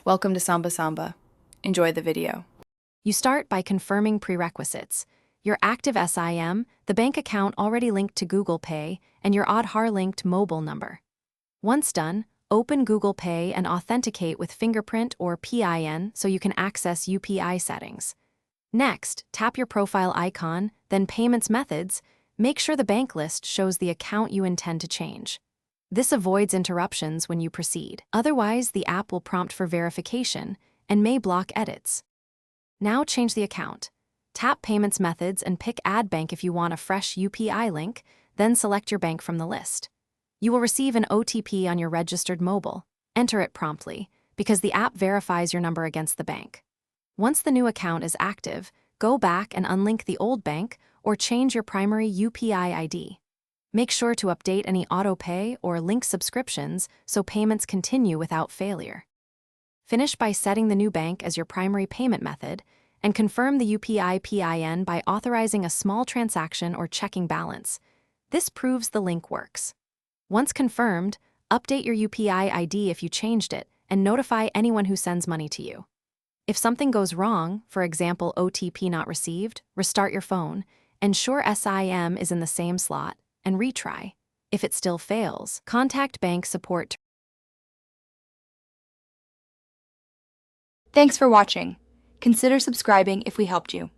Welcome to Samba Samba. Enjoy the video. You start by confirming prerequisites. Your active SIM, the bank account already linked to Google Pay, and your Aadhaar-linked mobile number. Once done, open Google Pay and authenticate with fingerprint or PIN so you can access UPI settings. Next, tap your profile icon, then Payments Methods. Make sure the bank list shows the account you intend to change. This avoids interruptions when you proceed. Otherwise, the app will prompt for verification and may block edits. Now change the account. Tap Payments Methods and pick Add Bank if you want a fresh UPI link, then select your bank from the list. You will receive an OTP on your registered mobile. Enter it promptly, because the app verifies your number against the bank. Once the new account is active, go back and unlink the old bank or change your primary UPI ID. Make sure to update any auto-pay or link subscriptions so payments continue without failure. Finish by setting the new bank as your primary payment method and confirm the UPI PIN by authorizing a small transaction or checking balance. This proves the link works. Once confirmed, update your UPI ID if you changed it and notify anyone who sends money to you. If something goes wrong, for example OTP not received, restart your phone, ensure SIM is in the same slot, and retry. If it still fails, contact bank support. Thanks for watching. Consider subscribing if we helped you.